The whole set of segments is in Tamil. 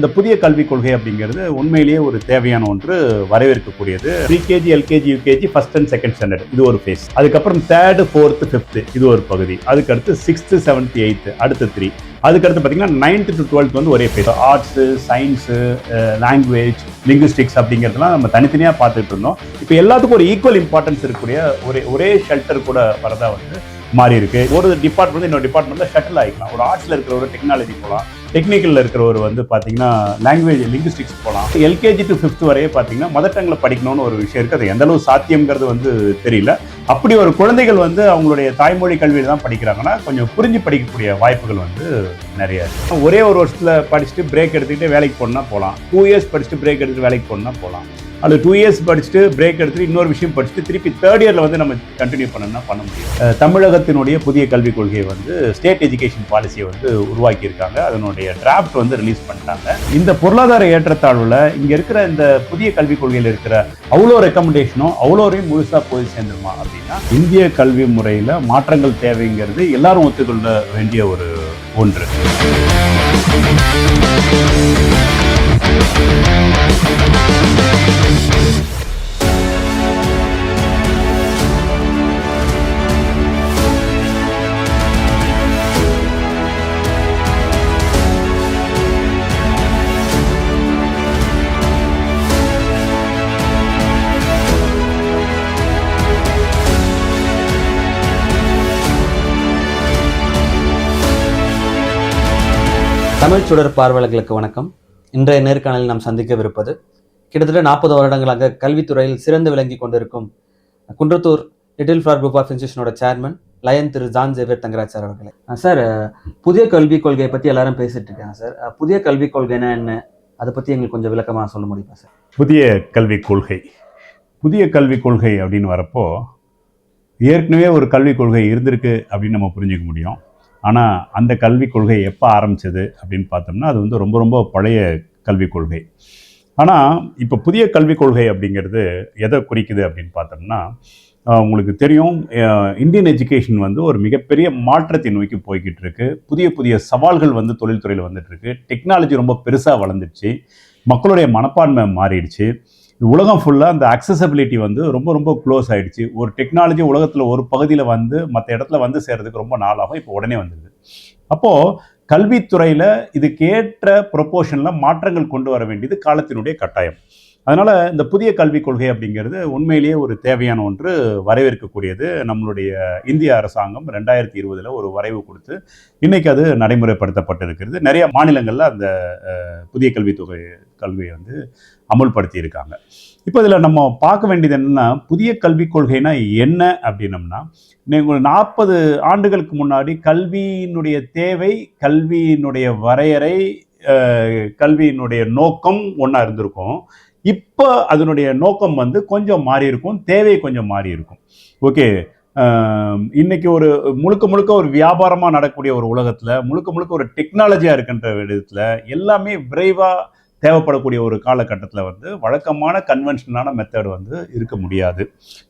இந்த புதிய கல்விக் கொள்கை அப்படிங்கிறது உண்மையிலேயே ஒரு தேவையான ஒன்று, வரவேற்கக்கூடியது. Pre KG, LKG, UKG, first and second standard இது ஒரு ஃபேஸ். அதுக்கப்புறம் தேர்டு, ஃபோர்த்து, ஃபிஃப்த்து இது ஒரு பகுதி. அதுக்கடுத்து சிக்ஸ்த்து, செவன்த், எயித்து அடுத்த 3. அதுக்கடுத்து பார்த்தீங்கன்னா 9th to 12th வந்து ஒரே phase. Arts, science, language, linguistics அப்படிங்கிறதுலாம் நம்ம தனித்தனியாக பார்த்துட்டு இருந்தோம். இப்போ எல்லாத்துக்கும் ஒரு ஈக்குவல் இம்பார்ட்டன்ஸ் இருக்கக்கூடிய ஒரே ஷெல்டர் கூட வரதா வந்து மாறி இருக்கு. ஒரு டிபார்ட்மெண்ட் இன்னொரு டிபார்ட்மெண்ட்ல ஷட்டில் ஆகிக்கலாம். ஒரு ஆர்ட்ஸ்ல இருக்கிற ஒரு டெக்னாலஜி போகலாம், டெக்னிக்கல்ல இருக்கிறவர் வந்து பார்த்தீங்கன்னா லாங்குவேஜ் லிங்குவிஸ்டிக்ஸ் போகலாம். எல்கேஜி டு 5th வரையே பார்த்தீங்கன்னா மதர் டங்ல படிக்கணும்னு ஒரு விஷயம் இருக்குது. அது எந்த அளவு சாத்தியம்ங்கிறது வந்து தெரியல. அப்படி ஒரு குழந்தைகள் வந்து அவங்களுடைய தாய்மொழி கல்வியில் தான் படிக்கிறாங்கன்னா கொஞ்சம் புரிஞ்சு படிக்கக்கூடிய வாய்ப்புகள் வந்து நிறைய இருக்கு. ஒரே ஒரு வருஷத்துல படிச்சுட்டு பிரேக் எடுத்துக்கிட்டு வேலைக்கு போனா போகலாம். 2 years படிச்சுட்டு பிரேக் எடுத்துட்டு வேலைக்கு போனா போகலாம். அது 2 years படிச்சுட்டு பிரேக் எடுத்துட்டு இன்னொரு விஷயம் படிச்சுட்டு திருப்பி 3rd yearல வந்து நம்ம கண்டினியூ பண்ணணும்னா பண்ண முடியும். தமிழகத்தினுடைய புதிய கல்விக் கொள்கையை வந்து ஸ்டேட் எஜுகேஷன் பாலிசியை வந்து உருவாக்கி இருக்காங்க. அதனுடைய டிராஃப்ட் வந்து ரிலீஸ் பண்ணிட்டாங்க. இந்த பொருளாதார ஏற்றத்தாழ்வுல இங்க இருக்கிற இந்த புதிய கல்விக் கொள்கையில் இருக்கிற அவ்வளோ ரெக்கமெண்டேஷனும் அவ்வளோரையும் முழுசா போய் சேர்ந்துருமா அப்படின்னா, இந்திய கல்வி முறையில மாற்றங்கள் தேவைங்கிறது எல்லாரும் ஒத்துக்கொள்ள வேண்டிய ஒரு ஒன்று. தமிழ் சுடர் பார்வையாளர்களுக்கு வணக்கம். இன்றைய நேர்காணலில் நாம் சந்திக்கவிருப்பது கிட்டத்தட்ட 40 வருடங்களாக கல்வித்துறையில் சிறந்து விளங்கி கொண்டிருக்கும் Kundrathur little flower group of இன்ஸ்டிடியூஷனோட chairman lion Thiru John Xavier Thangaraj sir அவர்களே. சார், புதிய கல்விக் கொள்கையை பற்றி எல்லாரும் பேசிட்டு இருக்காங்க சார். புதிய கல்விக் கொள்கைனா என்ன, அதை பற்றி எங்களுக்கு கொஞ்சம் விளக்கமாக சொல்ல முடியுமா சார்? புதிய கல்விக் கொள்கை அப்படின்னு வரப்போ ஏற்கனவே ஒரு கல்விக் கொள்கை இருந்திருக்கு அப்படின்னு நம்ம புரிஞ்சுக்க முடியும். ஆனால் அந்த கல்விக் கொள்கை எப்போ ஆரம்பிச்சது அப்படின்னு பார்த்தோம்னா அது வந்து ரொம்ப ரொம்ப பழைய கல்விக் கொள்கை. ஆனால் இப்போ புதிய கல்விக் கொள்கை அப்படிங்கிறது எதை குறிக்குது அப்படின்னு பார்த்தோம்னா, உங்களுக்கு தெரியும், இந்தியன் எஜுகேஷன் வந்து ஒரு மிகப்பெரிய மாற்றத்தை நோக்கி போய்கிட்டு இருக்கு. புதிய புதிய சவால்கள் வந்து தொழில்துறையில் வந்துட்டு இருக்கு. டெக்னாலஜி ரொம்ப பெருசாக வளர்ந்துடுச்சு. மக்களுடைய மனப்பான்மை மாறிடுச்சு. உலகம் ஃபுல்லாக அந்த அக்சசபிலிட்டி வந்து ரொம்ப ரொம்ப க்ளோஸ் ஆகிடுச்சு. ஒரு டெக்னாலஜி உலகத்தில் ஒரு பகுதியில் வந்து மற்ற இடத்துல வந்து சேர்றதுக்கு ரொம்ப நாளாகும். இப்போ உடனே வந்துடுது. அப்போது கல்வித்துறையில் இதுக்கேற்ற ப்ரொப்போர்ஷனில் மாற்றங்கள் கொண்டு வர வேண்டியது காலத்தினுடைய கட்டாயம். அதனால் இந்த புதிய கல்விக் கொள்கை அப்படிங்கிறது உண்மையிலேயே ஒரு தேவையான ஒன்று, வரவேற்கக்கூடியது. நம்மளுடைய இந்திய அரசாங்கம் 2020 ஒரு வரைவு கொடுத்து இன்றைக்கி அது நடைமுறைப்படுத்தப்பட்டிருக்கிறது. நிறைய மாநிலங்களில் அந்த புதிய கல்வியை வந்து அமுல்படுத்தி இருக்காங்க. இப்போ இதில் நம்ம பார்க்க வேண்டியது என்னென்னா, புதிய கல்விக் கொள்கைனா என்ன அப்படின்னம்னா, நீங்கள் 40 ஆண்டுகளுக்கு முன்னாடி கல்வியினுடைய தேவை, கல்வியினுடைய வரையறை, கல்வியினுடைய நோக்கம் ஒன்றா இருந்திருக்கும். இப்போ அதனுடைய நோக்கம் வந்து கொஞ்சம் மாறி இருக்கும், தேவை கொஞ்சம் மாறி இருக்கும். ஓகே, இன்னைக்கு ஒரு முழுக்க ஒரு வியாபாரமாக நடக்கக்கூடிய ஒரு உலகத்தில், முழுக்க ஒரு டெக்னாலஜியாக இருக்கின்ற விதத்தில் எல்லாமே விரைவாக தேவைப்படக்கூடிய ஒரு காலகட்டத்தில் வந்து வழக்கமான கன்வென்ஷனலான மெத்தட் வந்து இருக்க முடியாது.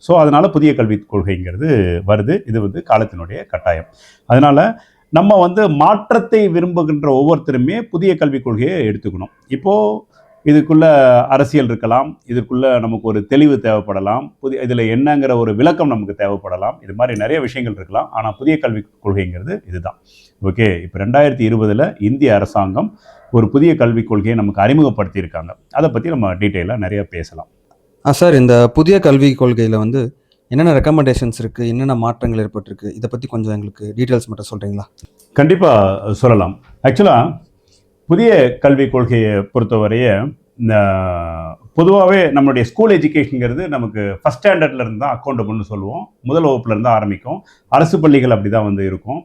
ஸோ அதனால் புதிய கல்விக் கொள்கைங்கிறது வருது. இது வந்து காலத்தினுடைய கட்டாயம். அதனால் நம்ம வந்து மாற்றத்தை விரும்புகின்ற ஒவ்வொருத்தருமே புதிய கல்விக் கொள்கையை எடுத்துக்கணும். இப்போது இதுக்குள்ள அரசியல் இருக்கலாம், இதுக்குள்ள நமக்கு ஒரு தெளிவு தேவைப்படலாம், இதில் என்னங்கிற ஒரு விளக்கம் நமக்கு தேவைப்படலாம். இது மாதிரி நிறைய விஷயங்கள் இருக்கலாம். ஆனால் புதிய கல்விக் கொள்கைங்கிறது இதுதான். ஓகே, இப்போ 2020 இந்திய அரசாங்கம் ஒரு புதிய கல்விக் கொள்கையை நமக்கு அறிமுகப்படுத்தியிருக்காங்க. அதை பற்றி நம்ம டீட்டெயிலாக நிறைய பேசலாம். சார், இந்த புதிய கல்விக் கொள்கையில் வந்து என்னென்ன ரெக்கமெண்டேஷன்ஸ் இருக்குது, என்னென்ன மாற்றங்கள் ஏற்பட்டிருக்கு, இதை பற்றி கொஞ்சம் எங்களுக்கு டீட்டெயில்ஸ் மட்டும் சொல்கிறீங்களா? கண்டிப்பாக சொல்லலாம். ஆக்சுவலாக புதிய கல்விக் கொள்கையை பொறுத்தவரைய பொதுவாகவே நம்மளுடைய ஸ்கூல் எஜுகேஷனுங்கிறது நமக்கு ஃபஸ்ட் ஸ்டாண்டர்ட்லேருந்து தான் அக்கௌண்டபிள்னு சொல்லுவோம். முதல் வகுப்புலேருந்து ஆரம்பிக்கும். அரசு பள்ளிகள் அப்படி தான் வந்து இருக்கும்.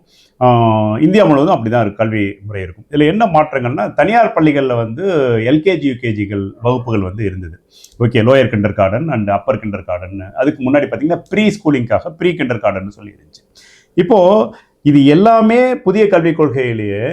இந்தியா முழுவதும் அப்படி தான் கல்வி முறை இருக்கும். இதில் என்ன மாற்றங்கள்னா, தனியார் பள்ளிகளில் வந்து எல்கேஜி யூகேஜிகள் வகுப்புகள் வந்து இருந்தது. Okay, lower kinder garden and upper kinder garden. அதுக்கு முன்னாடி பார்த்தீங்கன்னா ப்ரீ ஸ்கூலிங்காக ப்ரீ கிண்டர் கார்டன் சொல்லி இருந்துச்சு. இப்போது இது எல்லாமே புதிய கல்விக் கொள்கையிலேயே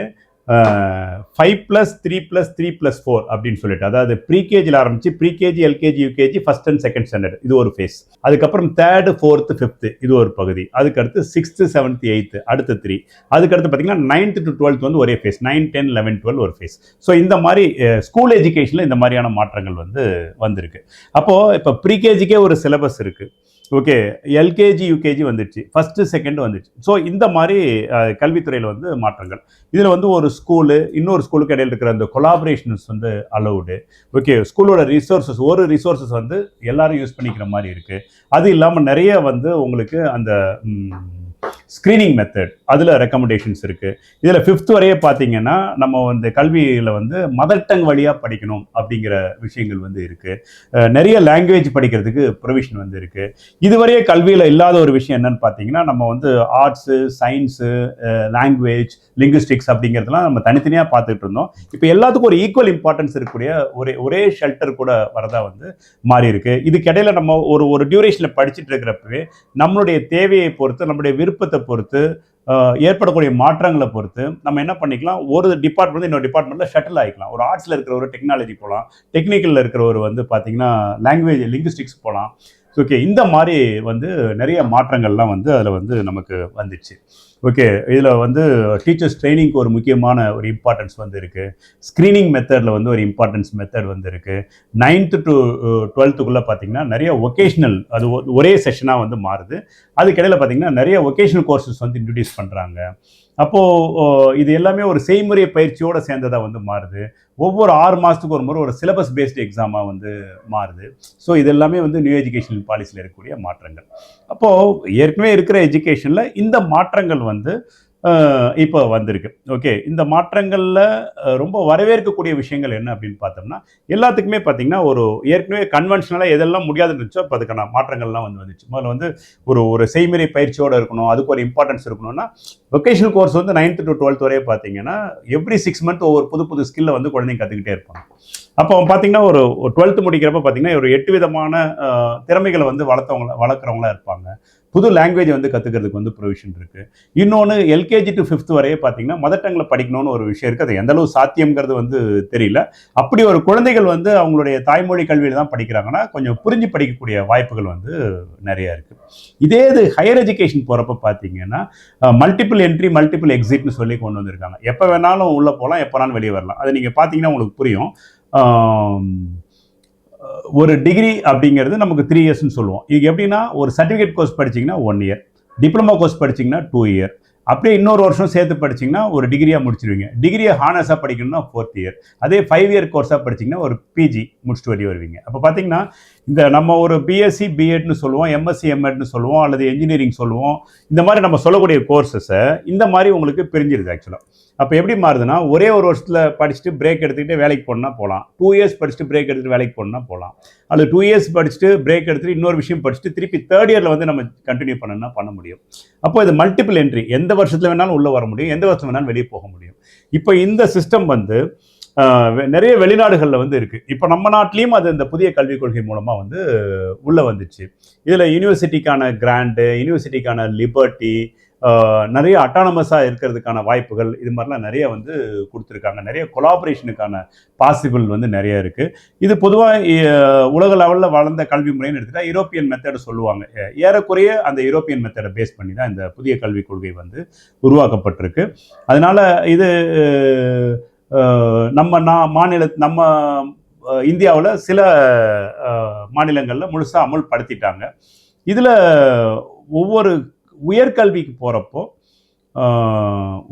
5+3+3+4 அப்படின்னு சொல்லிட்டு, அதாவது ப்ரீகேஜியில் ஆரம்பிச்சு pre-KG, LKG, UKG, first and second standard, இது ஒரு ஃபேஸ். அதுக்கப்புறம் தேர்டு, ஃபோர்த்து, ஃபிஃப்த்து, இது ஒரு பகுதி. அதுக்கடுத்து 6th, 7th, 8th, அடுத்த 3. அதுக்கடுத்து பார்த்தீங்கன்னா 9th to 12th வந்து ஒரே ஃபேஸ். 9, 10, 11, 12 ஒரு ஃபேஸ். ஸோ இந்த மாதிரி ஸ்கூல் எஜுகேஷனில் இந்த மாதிரியான மாற்றங்கள் வந்து வந்திருக்கு. அப்போது இப்போ ப்ரீகேஜிக்கே ஒரு சிலபஸ் இருக்குது. ஓகே, எல்கேஜி, யூகேஜி வந்துடுச்சு, ஃபஸ்ட்டு செகண்ட் வந்துடுச்சு. ஸோ இந்த மாதிரி கல்வித்துறையில் வந்து மாற்றங்கள். இதில் வந்து ஒரு ஸ்கூலு இன்னொரு ஸ்கூலுக்கு இடையில் இருக்கிற அந்த கொலாபரேஷன்ஸ் வந்து அலௌடு. ஓகே, ஸ்கூலோட ரிசோர்ஸஸ் வந்து எல்லாரும் யூஸ் பண்ணிக்கிற மாதிரி இருக்குது. அது இல்லாமல் நிறைய வந்து உங்களுக்கு அந்த ஸ்க்ரீனிங் மெத்தட், அதில் ரெக்கமெண்டேஷன்ஸ் இருக்குது. இதில் 5th வரையே பார்த்தீங்கன்னா நம்ம வந்து கல்வியில் வந்து மதர் டங் வழியாக படிக்கணும் அப்படிங்கிற விஷயங்கள் வந்து இருக்குது. நிறைய லாங்குவேஜ் படிக்கிறதுக்கு ப்ரொவிஷன் வந்து இருக்குது. இதுவரையே கல்வியில் இல்லாத ஒரு விஷயம் என்னன்னு பார்த்தீங்கன்னா, நம்ம வந்து ஆர்ட்ஸு, சயின்ஸு, லாங்குவேஜ், லிங்குவிஸ்டிக்ஸ் அப்படிங்கிறதுலாம் நம்ம தனித்தனியாக பார்த்துட்டு இருந்தோம். இப்போ எல்லாத்துக்கும் ஒரு ஈக்குவல் இம்பார்ட்டன்ஸ் இருக்கக்கூடிய ஒரே ஷெல்டர் கூட வரதா வந்து மாறி இருக்கு. இதுக்கிடையில் நம்ம ஒரு டியூரேஷனில் படிச்சுட்டு இருக்கிறப்பவே நம்மளுடைய தேவையை பொறுத்து, நம்மளுடைய விருப்பத்தை பொறுத்து, ஏற்படக்கூடிய மாற்றங்களை பொறுத்து நம்ம என்ன பண்ணிக்கலாம், ஒரு டிபார்ட்மெண்ட் இன்னொரு டிபார்ட்மெண்ட்டில் ஷட்டில் ஆகிக்கலாம். ஒரு ஆர்ட்ஸில் இருக்கிற ஒரு டெக்னாலஜி போகலாம், டெக்னிக்கலில் இருக்கிற வந்து பார்த்தீங்கன்னா லாங்குவேஜ், லிங்குவிஸ்டிக்ஸ் போகலாம். ஓகே, இந்த மாதிரி வந்து நிறைய மாற்றங்கள்லாம் வந்து அதில் வந்து நமக்கு வந்துச்சு. ஓகே, இதில் வந்து டீச்சர்ஸ் ட்ரைனிங்க்கு ஒரு முக்கியமான ஒரு இம்பார்ட்டன்ஸ் வந்து இருக்குது. ஸ்க்ரீனிங் மெத்தடில் வந்து ஒரு இம்பார்ட்டன்ஸ் மெத்தட் வந்து இருக்குது. 9th to 12th பார்த்தீங்கன்னா நிறைய ஒகேஷ்னல், அது ஒரே செஷனாக வந்து மாறுது. அதுக்கிடையில் பார்த்தீங்கன்னா நிறைய ஒகேஷ்னல் கோர்சஸ் வந்து இன்ட்ரடியூஸ் பண்ணுறாங்க. அப்போது இது எல்லாமே ஒரு செய்முறை பயிற்சியோடு சேர்ந்ததாக வந்து மாறுது. ஒவ்வொரு 6 மாதத்துக்கு ஒரு முறை ஒரு சிலபஸ் பேஸ்டு எக்ஸாமாக வந்து மாறுது. ஸோ இது எல்லாமே வந்து நியூ எஜுகேஷனல் பாலிசியில் இருக்கக்கூடிய மாற்றங்கள். அப்போது ஏற்கனவே இருக்கிற எஜுகேஷனில் இந்த மாற்றங்கள் வந்து இப்போ வந்திருக்கு. ஓகே, இந்த மாற்றங்களில் ரொம்ப வரவேற்கக்கூடிய விஷயங்கள் என்ன அப்படின்னு பார்த்தோம்னா, எல்லாத்துக்குமே பார்த்தீங்கன்னா ஒரு ஏற்கனவே கன்வென்ஷனலாக எதெல்லாம் முடியாதுன்னு இருந்துச்சோ அப்போ அதுக்கான மாற்றங்கள்லாம் வந்து வந்துச்சு. முதல்ல வந்து ஒரு செய்முறை பயிற்சியோடு இருக்கணும், அதுக்கு ஒரு இம்பார்ட்டன்ஸ் இருக்கணும்னா வொகேஷனல் கோர்ஸ் வந்து 9th to 12th வரையே பார்த்தீங்கன்னா எவ்ரி 6 months ஒவ்வொரு புது ஸ்கில்லை வந்து குழந்தைங்க கற்றுக்கிட்டே இருப்பாங்க. அப்போ பார்த்தீங்கன்னா ஒரு 12th முடிக்கிறப்ப பார்த்தீங்கன்னா ஒரு 8 விதமான திறமைகளை வந்து வளர்க்குறவங்களா இருப்பாங்க. புது லாங்குவேஜ் வந்து கற்றுக்கிறதுக்கு வந்து ப்ரொவிஷன் இருக்குது. இன்னொன்று எல்கேஜி to 5th வரையே பார்த்தீங்கன்னா மதர் டங்கில் படிக்கணும்னு ஒரு விஷயம் இருக்குது. அது எந்தளவு சாத்தியங்கிறது வந்து தெரியல. அப்படி ஒரு குழந்தைகள் வந்து அவங்களுடைய தாய்மொழி கல்வியில் தான் படிக்கிறாங்கன்னா கொஞ்சம் புரிஞ்சு படிக்கக்கூடிய வாய்ப்புகள் வந்து நிறையா இருக்குது. இதே இது ஹையர் எஜுகேஷன் போகிறப்ப பார்த்தீங்கன்னா மல்டிபிள் என்ட்ரி, மல்டிபிள் எக்ஸிட்னு சொல்லி கொண்டு வந்திருக்காங்க. எப்போ வேணாலும் உள்ளே போகலாம், எப்போ வேணாலும் வெளியே வரலாம். அது நீங்கள் பார்த்தீங்கன்னா உங்களுக்கு புரியும். ஒரு டிகிரி அப்படிங்கிறது நமக்கு 3 yearsன்னு சொல்லுவோம். இது எப்படின்னா ஒரு சர்டிஃபிகேட் கோர்ஸ் படிச்சிங்கன்னா 1 year, டிப்ளமோ கோர்ஸ் படிச்சிங்கன்னா 2 year, அப்படியே இன்னொரு வருஷம் சேர்த்து படிச்சிங்கன்னா ஒரு டிகிரியாக முடிச்சிருவீங்க. டிகிரியை ஹானஸாக படிக்கணும்னா 4th year. அதே 5 year கோர்ஸாக படிச்சிங்கன்னா ஒரு பிஜி முடிச்சுட்டு வெளியே வருவீங்க. அப்போ பார்த்தீங்கன்னா இந்த நம்ம ஒரு பிஎஸ்சி, பிஎட்னு சொல்லுவோம், எம்எஸ்சி, எம்எட்னு சொல்லுவோம், அல்லது என்ஜினியரிங் சொல்லுவோம். இந்த மாதிரி நம்ம சொல்லக்கூடிய கோர்சஸை இந்த மாதிரி உங்களுக்கு பிரிஞ்சிருது ஆக்சுவலாக. அப்போ எப்படி மாறுதுன்னா, ஒரே ஒரு வருஷத்தில் படிச்சுட்டு பிரேக் எடுத்துக்கிட்டு வேலைக்கு போகணுன்னா போகலாம், 2 years படிச்சுட்டு பிரேக் எடுத்துகிட்டு வேலைக்கு போகணுன்னா போகலாம், அல்லது 2 years படிச்சுட்டு பிரேக் எடுத்துகிட்டு இன்னொரு விஷயம் படிச்சுட்டு திருப்பி 3rd year வந்து நம்ம கண்டினியூ பண்ணணும்னா பண்ண முடியும். அப்போ இது மல்டிபிள் என்ட்ரி, எந்த வருஷத்தில் வேணாலும் உள்ளே வர முடியும், எந்த வருஷம் வேணாலும் வெளியே போக முடியும். இப்போ இந்த சிஸ்டம் வந்து நிறைய வெளிநாடுகளில் வந்து இருக்குது. இப்போ நம்ம நாட்டிலையும் அது இந்த புதிய கல்விக் கொள்கை மூலமாக வந்து உள்ளே வந்துச்சு. இதில் யூனிவர்சிட்டிக்கான கிராண்டு, யூனிவர்சிட்டிக்கான லிபர்ட்டி, நிறைய அட்டானமஸாக இருக்கிறதுக்கான வாய்ப்புகள், இது மாதிரிலாம் நிறைய வந்து கொடுத்துருக்காங்க. நிறைய கொலாபரேஷனுக்கான பாசிபிள் வந்து நிறைய இருக்குது. இது பொதுவாக உலக லெவலில் வளர்ந்த கல்வி முறைன்னு எடுத்துகிட்டா யூரோப்பியன் மெத்தட் சொல்லுவாங்க. ஏறக்குறைய அந்த யூரோப்பியன் மெத்தடை பேஸ் பண்ணி தான் இந்த புதிய கல்விக் கொள்கை வந்து உருவாக்கப்பட்டிருக்கு. அதனால் இது நம்ம இந்தியாவில் சில மாநிலங்களில் முழுசாக அமுல்படுத்திட்டாங்க. இதில் ஒவ்வொரு உயர்கல்விக்கு போகிறப்போ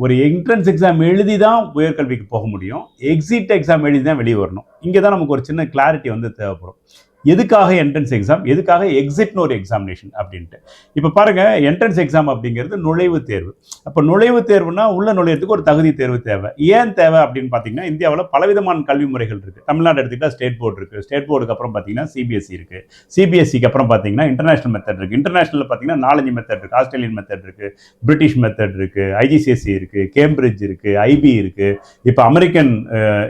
ஒரு என்ட்ரன்ஸ் எக்ஸாம் எழுதி தான் உயர்கல்விக்கு போக முடியும், எக்ஸிட் எக்ஸாம் எழுதி தான் வெளியே வரணும். இங்கே தான் நமக்கு ஒரு சின்ன கிளாரிட்டி வந்து தேவைப்படும். எதுக்காக என்ட்ரன்ஸ் எக்ஸாம், எதுக்காக எக்ஸிட்னு ஒரு எக்ஸாமினேஷன் அப்படின்ட்டு. இப்போ பாருங்கள், என்ட்ரன்ஸ் எக்ஸாம் அப்படிங்கிறது நுழைவுத் தேர்வு. அப்போ நுழைவுத் தேர்வுனா உள்ள நுழையிறதுக்கு ஒரு தகுதி தேர்வு தேவை. ஏன் தேவை அப்படின்னு பார்த்தீங்கன்னா, இந்தியாவில் பலவிதமான கல்வி முறைகள் இருக்குது. தமிழ்நாடு எடுத்துக்கிட்டால் ஸ்டேட் போர்டு இருக்குது, ஸ்டேட் போர்டுக்கு அப்புறம் பார்த்தீங்கன்னா சிபிஎஸ்சி இருக்குது, சிபிஎஸ்சிக்கு அப்புறம் பார்த்தீங்கன்னா இன்டர்நேஷனல் மெத்தட் இருக்குது, இன்டர்நேஷனலில் பார்த்தீங்கன்னா 4-5 மெத்தட் இருக்குது, ஆஸ்திரேலியன் மெத்தட் இருக்குது, பிரிட்டிஷ் மெத்தட் இருக்குது, ஐஜிசிஎஸ்சி இருக்குது, கேம்பிரிட்ஜ் இருக்குது, ஐபி இருக்குது, இப்போ அமெரிக்கன்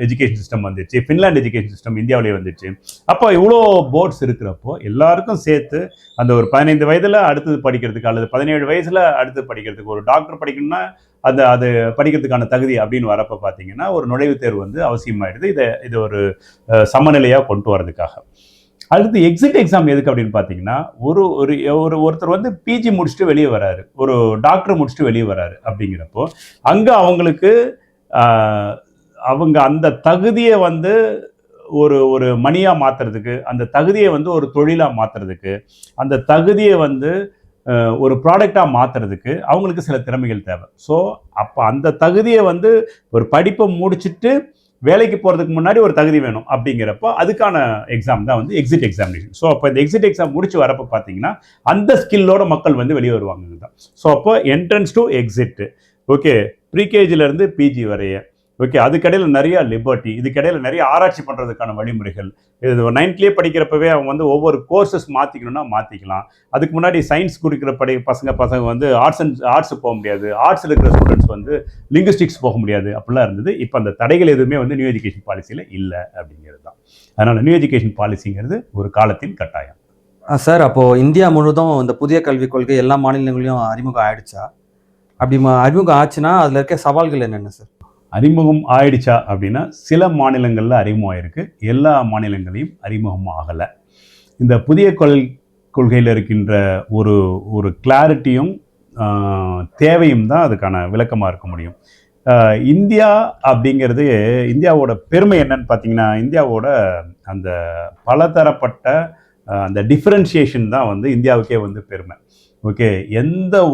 எஜுகேஷன் சிஸ்டம் வந்துச்சு, ஃபின்லாண்ட் எஜுகேஷன் சிஸ்டம் இந்தியாவிலே வந்துச்சு. அப்போ இவ்வளோ போர்ட்ஸ் இருக்கிறப்போ எல்லாருக்கும் சேர்த்து அந்த ஒரு 15 வயதில் அடுத்தது படிக்கிறதுக்கு அல்லது 17 வயசில் அடுத்து படிக்கிறதுக்கு ஒரு டாக்டர் படிக்கணும்னா அது படிக்கிறதுக்கான தகுதி அப்படின்னு வரப்போ பார்த்தீங்கன்னா ஒரு நுழைவுத் தேர்வு வந்து அவசியமாயிடுது. இது ஒரு சமநிலையாக கொண்டு வரதுக்காக. அடுத்து எக்ஸிட் எக்ஸாம் எதுக்கு அப்படின்னு பார்த்தீங்கன்னா ஒருத்தர் வந்து பிஜி முடிச்சுட்டு வெளியே வராரு, ஒரு டாக்டர் முடிச்சுட்டு வெளியே வராரு அப்படிங்கிறப்போ அங்கே அவங்களுக்கு அவங்க அந்த தகுதியை வந்து ஒரு மணியாக மாற்றுறதுக்கு, அந்த தகுதியை வந்து ஒரு தொழிலாக மாற்றுறதுக்கு, அந்த தகுதியை வந்து ஒரு ப்ராடக்டாக மாற்றுறதுக்கு அவங்களுக்கு சில திறமைகள் தேவை. ஸோ அப்போ அந்த தகுதியை வந்து ஒரு படிப்பை முடிச்சுட்டு வேலைக்கு போகிறதுக்கு முன்னாடி ஒரு தகுதி வேணும். அப்படிங்கிறப்போ அதுக்கான எக்ஸாம் தான் வந்து எக்ஸிட் எக்ஸாமினேஷன். ஸோ அப்போ இந்த எக்ஸிட் எக்ஸாம் முடிச்சு வரப்போ பார்த்தீங்கன்னா அந்த ஸ்கில்லோட மக்கள் வந்து வெளியே வருவாங்க தான். ஸோ அப்போ என்ட்ரன்ஸ் டு எக்ஸிட், ஓகே, ப்ரீகேஜிலேருந்து பிஜி வரைய, ஓகே, அதுக்கடையில் நிறைய லிபர்ட்டி, இதுக்கடையில் நிறைய ஆராய்ச்சி பண்ணுறதுக்கான வழிமுறைகள். இது 9th படிக்கிறப்பவே அவங்க வந்து ஒவ்வொரு கோர்சஸ் மாற்றிக்கணும்னா மாற்றிக்கலாம். அதுக்கு முன்னாடி சயின்ஸ் குறிக்கிற பசங்க வந்து ஆர்ட்ஸ் போக முடியாது, ஆர்ட்ஸில் இருக்கிற ஸ்டூடெண்ட்ஸ் வந்து லிங்குஸ்டிக்ஸ் போக முடியாது, அப்படிலாம் இருந்தது. இப்போ அந்த தடைகள் எதுவுமே வந்து நியூ எஜுகேஷன் பாலிசியில் இல்லை அப்படிங்கிறது தான். அதனால் நியூ எஜுகேஷன் பாலிசிங்கிறது ஒரு காலத்தின் கட்டாயம். சார், அப்போது இந்தியா முழுவதும் இந்த புதிய கல்விக் கொள்கை எல்லா மாநிலங்களையும் அறிமுகம் ஆயிடுச்சா? அப்படி அறிமுகம் ஆச்சுன்னா அதில் இருக்க சவால்கள் என்னென்ன சார்? அறிமுகம் ஆயிடுச்சா அப்படின்னா சில மாநிலங்களில் அறிமுகம் ஆயிருக்கு, எல்லா மாநிலங்களையும் அறிமுகம் ஆகலை. இந்த புதிய கொள்கையில் இருக்கின்ற ஒரு கிளாரிட்டியும் தேவையும் தான் அதுக்கான விளக்கமாக இருக்க முடியும். இந்தியா அப்படிங்கிறது, இந்தியாவோட பெருமை என்னன்னு பார்த்தீங்கன்னா, இந்தியாவோட அந்த பலதரப்பட்ட அந்த டிஃப்ரென்ஷியேஷன் தான் வந்து இந்தியாவுக்கே வந்து பெருமை. ஓகே,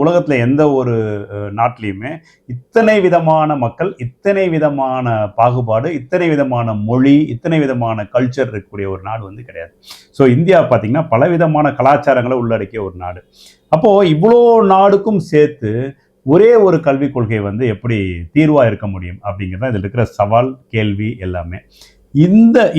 உலகத்தில் எந்த ஒரு நாட்டிலையுமே இத்தனை விதமான மக்கள், இத்தனை விதமான பாகுபாடு, இத்தனை விதமான மொழி, இத்தனை விதமான கல்ச்சர் இருக்கக்கூடிய ஒரு நாடு வந்து கிடையாது. ஸோ இந்தியா பார்த்திங்கன்னா பலவிதமான கலாச்சாரங்களை உள்ளடக்கிய ஒரு நாடு. அப்போது இவ்வளோ நாடுக்கும் சேர்த்து ஒரே ஒரு கல்விக் கொள்கை வந்து எப்படி தீர்வாக இருக்க முடியும் அப்படிங்கிறது இதில் இருக்கிற சவால், கேள்வி எல்லாமே.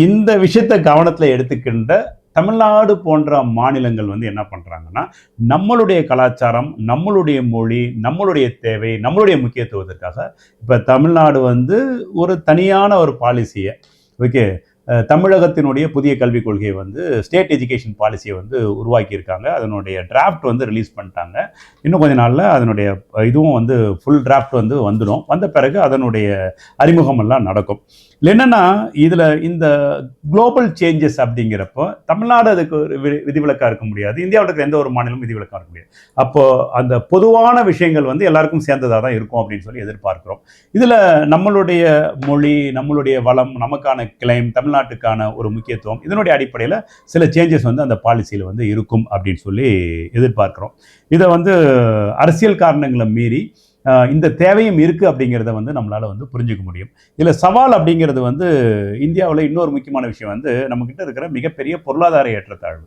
இந்த விஷயத்தை கவனத்தில் எடுத்துக்கின்ற தமிழ்நாடு போன்ற மாநிலங்கள் வந்து என்ன பண்ணுறாங்கன்னா, நம்மளுடைய கலாச்சாரம், நம்மளுடைய மொழி, நம்மளுடைய தேவை, நம்மளுடைய முக்கியத்துவத்திற்காக இப்போ தமிழ்நாடு வந்து ஒரு தனியான ஒரு பாலிசியை, ஓகே, தமிழகத்தினுடைய புதிய கல்விக் கொள்கையை வந்து ஸ்டேட் எஜுகேஷன் பாலிசியை வந்து உருவாக்கியிருக்காங்க. அதனுடைய டிராஃப்ட் வந்து ரிலீஸ் பண்ணிட்டாங்க. இன்னும் கொஞ்ச நாளில் அதனுடைய இதுவும் வந்து ஃபுல் டிராஃப்ட் வந்து வந்துடும். வந்த பிறகு அதனுடைய அறிமுகமெல்லாம் நடக்கும். என்னென்னா இதில் இந்த குளோபல் சேஞ்சஸ் அப்படிங்கிறப்போ தமிழ்நாடு அதுக்கு ஒரு விதிவிலக்காக இருக்க முடியாது, இந்தியாவில் இருக்கிற எந்த ஒரு மாநிலமும் விதிவிலக்காக இருக்க முடியாது. அப்போது அந்த பொதுவான விஷயங்கள் வந்து எல்லாருக்கும் சேர்ந்ததாக தான் இருக்கும் அப்படின்னு சொல்லி எதிர்பார்க்குறோம். இதில் நம்மளுடைய மொழி, நம்மளுடைய வளம், நமக்கான கிளைம், தமிழ்நாட்டுக்கான ஒரு முக்கியத்துவம், இதனுடைய அடிப்படையில் சில சேஞ்சஸ் வந்து அந்த பாலிசியில் வந்து இருக்கும் அப்படின்னு சொல்லி எதிர்பார்க்குறோம். இதை வந்து அரசியல் காரணங்களை மீறி இந்த தேவையும் இருக்குது அப்படிங்கிறத வந்து நம்மளால் வந்து புரிஞ்சுக்க முடியும். இதில் சவால் அப்படிங்கிறது வந்து இந்தியாவில் இன்னொரு முக்கியமான விஷயம் வந்து நம்மக்கிட்ட இருக்கிற மிகப்பெரிய பொருளாதார ஏற்றத்தாழ்வு.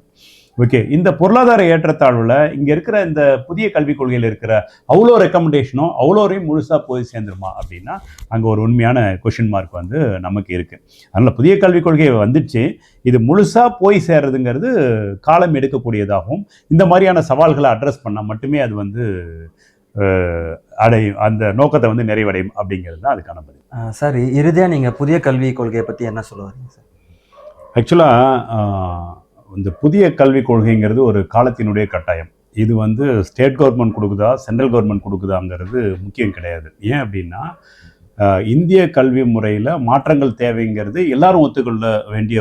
ஓகே, இந்த பொருளாதார ஏற்றத்தாழ்வில் இங்கே இருக்கிற இந்த புதிய கல்விக் கொள்கையில் இருக்கிற அவ்வளோ ரெக்கமெண்டேஷனும் அவ்வளோரையும் முழுசாக போய் சேர்ந்துருமா அப்படின்னா அங்கே ஒரு உண்மையான கொஷின் மார்க் வந்து நமக்கு இருக்குது. அதனால் புதிய கல்விக் கொள்கை வந்துடுச்சு, இது முழுசாக போய் சேர்றதுங்கிறது காலம் எடுக்கக்கூடியதாகவும் இந்த மாதிரியான சவால்களை அட்ரஸ் பண்ணால் மட்டுமே அது வந்து அடையும், அந்த நோக்கத்தை வந்து நிறைவடையும் அப்படிங்கிறது தான் அதுக்கான பதில். சார், இறுதியாக நீங்கள் புதிய கல்விக் கொள்கையை பற்றி என்ன சொல்ல வரீங்க சார்? ஆக்சுவலாக இந்த புதிய கல்விக் கொள்கைங்கிறது ஒரு காலத்தினுடைய கட்டாயம். இது வந்து ஸ்டேட் கவர்மெண்ட் கொடுக்குதா, சென்ட்ரல் கவர்மெண்ட் கொடுக்குதாங்கிறது முக்கியம் கிடையாது. ஏன் அப்படின்னா இந்திய கல்வி முறையில் மாற்றங்கள் தேவைங்கிறது எல்லாரும் ஒத்துக்கொள்ள வேண்டிய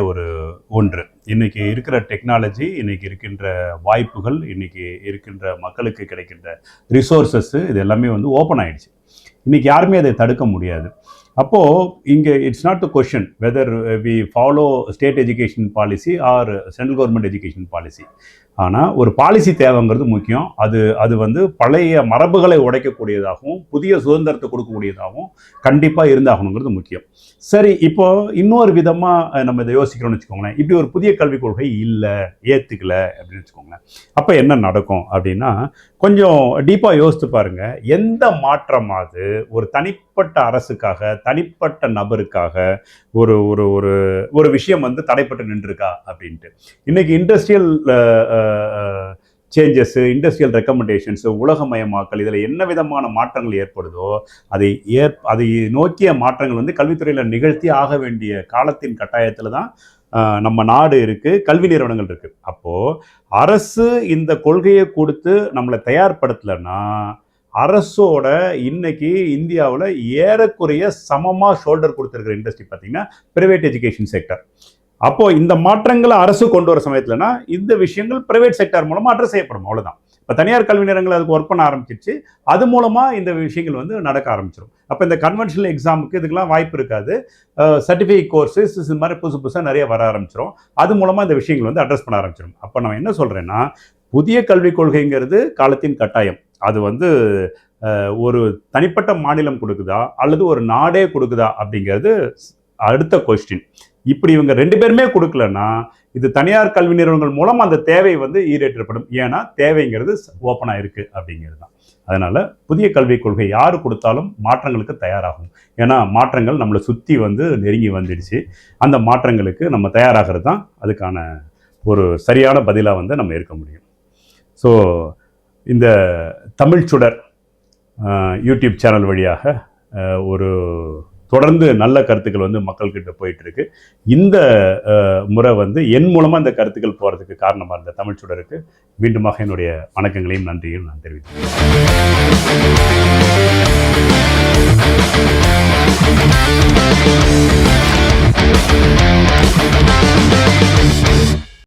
ஒன்று. இன்றைக்கி இருக்கிற டெக்னாலஜி, இன்றைக்கி இருக்கின்ற வாய்ப்புகள், இன்றைக்கி இருக்கின்ற மக்களுக்கு கிடைக்கின்ற ரிசோர்ஸஸ்ஸு, இது எல்லாமே வந்து ஓப்பன் ஆகிடுச்சு. இன்றைக்கி யாருமே அதை தடுக்க முடியாது. அப்போது இங்கே it's not the question whether we follow state education policy or central government education policy. ஆனால் ஒரு பாலிசி தேவைங்கிறது முக்கியம். அது வந்து பழைய மரபுகளை உடைக்கக்கூடியதாகவும் புதிய சுதந்திரத்தை கொடுக்கக்கூடியதாகவும் கண்டிப்பாக இருந்தாகணுங்கிறது முக்கியம். சரி, இப்போது இன்னொரு விதமாக நம்ம இதை யோசிக்கிறோம்னு வச்சுக்கோங்களேன். இப்படி ஒரு புதிய கல்விக் கொள்கை இல்லை, ஏற்றுக்கல அப்படின்னு வச்சுக்கோங்களேன். அப்போ என்ன நடக்கும் அப்படின்னா, கொஞ்சம் டீப்பாக யோசித்து பாருங்கள். எந்த மாற்றமாவது ஒரு தனிப்பட்ட அரசுக்காக, தனிப்பட்ட நபருக்காக ஒரு ஒரு ஒரு ஒரு விஷயம் வந்து தடைப்பட்டு நின்றுருக்கா அப்படின்ட்டு. இன்றைக்கி இண்டஸ்ட்ரியல் சேஞ்சஸ்ஸு, இண்டஸ்ட்ரியல் ரெக்கமெண்டேஷன்ஸு, உலகமயமாக்கல், இதில் என்ன விதமான மாற்றங்கள் ஏற்படுதோ அதை நோக்கிய மாற்றங்கள் வந்து கல்வித்துறையில் நிகழ்த்தி ஆக வேண்டிய காலத்தின் கட்டாயத்தில் தான் நம்ம நாடு இருக்குது, கல்வி நிறுவனங்கள் இருக்குது. அப்போது அரசு இந்த கொள்கையை கொடுத்து நம்மளை தயார்படுத்தலைன்னா அரசோட இன்னைக்கு இந்தியாவில் ஏறக்குறைய சமமாக ஷோல்டர் கொடுத்துருக்கிற இண்டஸ்ட்ரி பார்த்தீங்கன்னா பிரைவேட் எஜுகேஷன் செக்டர். அப்போது இந்த மாற்றங்களை அரசு கொண்டு வர சமயத்துலனா இந்த விஷயங்கள் பிரைவேட் செக்டர் மூலமாக அட்ரஸ் செய்யப்படும். அவ்வளோதான். இப்போ தனியார் கல்வி நிறுவனங்கள் அதுக்கு ஒர்க் பண்ண ஆரம்பிச்சிருச்சு. அது மூலமாக இந்த விஷயங்கள் வந்து நடக்க ஆரம்பிச்சிடும். அப்போ இந்த கன்வென்ஷனல் எக்ஸாமுக்கு இதுக்கெல்லாம் வாய்ப்பு இருக்காது. சர்டிஃபிகேட் கோர்ஸஸ் இது மாதிரி புதுசாக நிறைய வர ஆரம்பிச்சிடும். அது மூலமாக இந்த விஷயங்கள் வந்து அட்ரஸ் பண்ண ஆரம்பிச்சிடும். அப்போ நான் என்ன சொல்கிறேன்னா, புதிய கல்விக் கொள்கைங்கிறது காலத்தின் கட்டாயம். அது வந்து ஒரு தனிப்பட்ட மாநிலம் கொடுக்குதா அல்லது ஒரு நாடே கொடுக்குதா அப்படிங்கிறது அடுத்த கொஸ்டின். இப்படி இவங்க 2 பேருமே கொடுக்கலன்னா இது தனியார் கல்வி நிறுவனங்கள் மூலம் அந்த தேவை வந்து ஈடேற்றப்படும். ஏன்னா தேவைங்கிறது ஓப்பனாக இருக்குது அப்படிங்கிறது தான். அதனால் புதிய கல்விக் கொள்கை யார் கொடுத்தாலும் மாற்றங்களுக்கு தயாராகும். ஏன்னா மாற்றங்கள் நம்மளை சுற்றி வந்து நெருங்கி வந்துடுச்சு. அந்த மாற்றங்களுக்கு நம்ம தயாராகிறது தான் அதுக்கான ஒரு சரியான பதிலாக வந்து நம்ம இருக்க முடியும். ஸோ இந்த தமிழ் சுடர் யூடியூப் சேனல் வழியாக ஒரு தொடர்ந்து நல்ல கருத்துக்கள் வந்து மக்கள்கிட்ட போயிட்டுருக்கு. இந்த முறை வந்து என் மூலமாக இந்த கருத்துக்கள் போகிறதுக்கு காரணமாக இருந்த தமிழ் சுடருக்கு மீண்டுமாக என்னுடைய வணக்கங்களையும் நன்றியும் நான் தெரிவித்தேன்.